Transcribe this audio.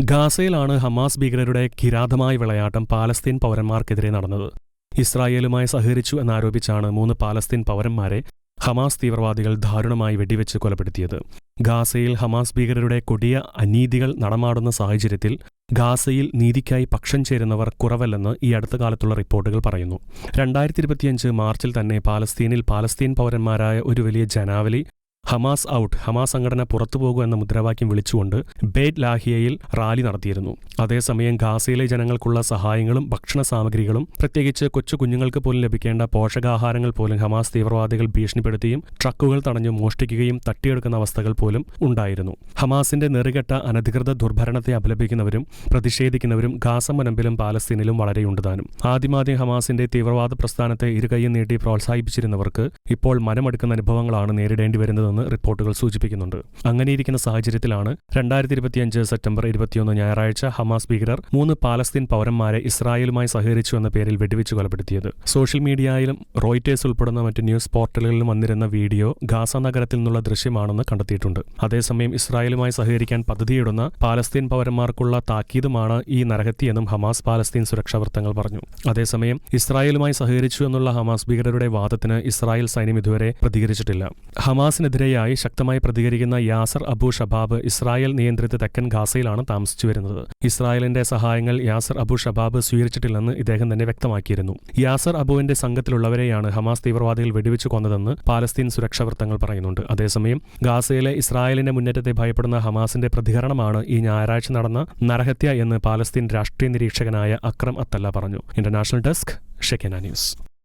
ഗാസയിലാണ് Hamas ഭീകരരുടെ കിരാതമായ വിളയാട്ടം Palestine പൗരന്മാർക്കെതിരെ നടന്നത്. ഇസ്രായേലുമായി സഹകരിച്ചു എന്നാരോപിച്ചാണ് 3 പാലസ്തീൻ പൗരന്മാരെ ഹമാസ് തീവ്രവാദികൾ ദാരുണമായി വെടിവെച്ച് കൊലപ്പെടുത്തിയത്. ഗാസയിൽ ഹമാസ് ഭീകരരുടെ കൊടിയ അനീതികൾ നടമാടുന്ന സാഹചര്യത്തിൽ ഗാസയിൽ നീതിക്കായി പക്ഷം ചേരുന്നവർ കുറവല്ലെന്ന് ഈ അടുത്ത കാലത്തുള്ള റിപ്പോർട്ടുകൾ പറയുന്നു. 2025 മാർച്ചിൽ തന്നെ പാലസ്തീൻ പൗരന്മാരായ ഒരു വലിയ ജനാവലി ഹമാസ് ഔട്ട്, ഹമാസ് സംഘടന പുറത്തുപോകൂ എന്ന മുദ്രാവാക്യം വിളിച്ചുകൊണ്ട് ബേറ്റ് ലാഹിയയിൽ റാലി നടത്തിയിരുന്നു. അതേസമയം ഗാസയിലെ ജനങ്ങൾക്കുള്ള സഹായങ്ങളും ഭക്ഷണ സാമഗ്രികളും, പ്രത്യേകിച്ച് കൊച്ചു കുഞ്ഞുങ്ങൾക്ക് പോലും ലഭിക്കേണ്ട പോഷകാഹാരങ്ങൾ പോലും ഹമാസ് തീവ്രവാദികൾ ഭീഷണിപ്പെടുത്തിയും ട്രക്കുകൾ തടഞ്ഞു മോഷ്ടിക്കുകയും തട്ടിയെടുക്കുന്ന അവസ്ഥകൾ പോലും ഉണ്ടായിരുന്നു. ഹമാസിന്റെ നെറുകെട്ട അനധികൃത ദുർഭരണത്തെ അപലപിക്കുന്നവരും പ്രതിഷേധിക്കുന്നവരും ഗാസ മുനമ്പിലും പാലസ്തീനിലും വളരെയുണ്ടുതാനും. ആദ്യമാദ്യം ഹമാസിന്റെ തീവ്രവാദ പ്രസ്ഥാനത്തെ ഇരുകൈയും നീട്ടി പ്രോത്സാഹിപ്പിച്ചിരുന്നവർക്ക് ഇപ്പോൾ മനമെടുക്കുന്ന അനുഭവങ്ങളാണ് നേരിടേണ്ടി വരുന്നത് റിപ്പോർട്ടുകൾ സൂചിപ്പിക്കുന്നുണ്ട്. അങ്ങനെയിരിക്കുന്ന സാഹചര്യത്തിലാണ് 2025 സെപ്റ്റംബർ 21 ഞായറാഴ്ച ഹമാസ് ഭീകരർ 3 പാലസ്തീൻ പൗരന്മാരെ ഇസ്രായേലുമായി സഹകരിച്ചു എന്ന പേരിൽ വെടിവെച്ച് കൊലപ്പെടുത്തിയത്. സോഷ്യൽ മീഡിയയിലും റോയിറ്റേഴ്സ് ഉൾപ്പെടുന്ന മറ്റ് ന്യൂസ് പോർട്ടലുകളിലും വന്നിരുന്ന വീഡിയോ ഗാസ നഗരത്തിൽ നിന്നുള്ള ദൃശ്യമാണെന്ന് കണ്ടെത്തിയിട്ടുണ്ട്. അതേസമയം ഇസ്രായേലുമായി സഹകരിക്കാൻ പദ്ധതിയിടുന്ന പാലസ്തീൻ പൗരന്മാർക്കുള്ള താക്കീതുമാണ് ഈ നരഹത്യയെന്നും ഹമാസ് പാലസ്തീൻ സുരക്ഷാ വൃത്തങ്ങൾ പറഞ്ഞു. അതേസമയം ഇസ്രായേലുമായി സഹകരിച്ചു എന്നുള്ള ഹമാസ് ഭീകരരുടെ വാദത്തിന് ഇസ്രായേൽ സൈന്യം ഇതുവരെ പ്രതികരിച്ചിട്ടില്ല. ഹമാസിനെതിരെയായി ശക്തമായി പ്രതികരിക്കുന്ന യാസർ അബു ഷബാബ് ഇസ്രായേൽ നിയന്ത്രിത തെക്കൻ ഗാസയിലാണ് താമസിച്ചു വരുന്നത്. ഇസ്രായേലിന്റെ സഹായങ്ങൾ യാസർ അബു ഷബാബ് സ്വീകരിച്ചിട്ടില്ലെന്ന് ഇദ്ദേഹം തന്നെ വ്യക്തമാക്കിയിരുന്നു. യാസർ അബുവിന്റെ സംഘത്തിലുള്ളവരെയാണ് ഹമാസ് തീവ്രവാദികൾ വെടിവെച്ചു കൊന്നതെന്ന് പാലസ്തീൻ സുരക്ഷാ വൃത്തങ്ങൾ പറയുന്നുണ്ട്. അതേസമയം ഗാസയിലെ ഇസ്രായേലിന്റെ മുന്നേറ്റത്തെ ഭയപ്പെടുന്ന ഹമാസിന്റെ പ്രതികരണമാണ് ഈ ഞായറാഴ്ച നടന്ന നരഹത്യ എന്ന് പാലസ്തീൻ രാഷ്ട്രീയ നിരീക്ഷകനായ അക്രം അത്തല്ല പറഞ്ഞു. International desk, Shekinah news.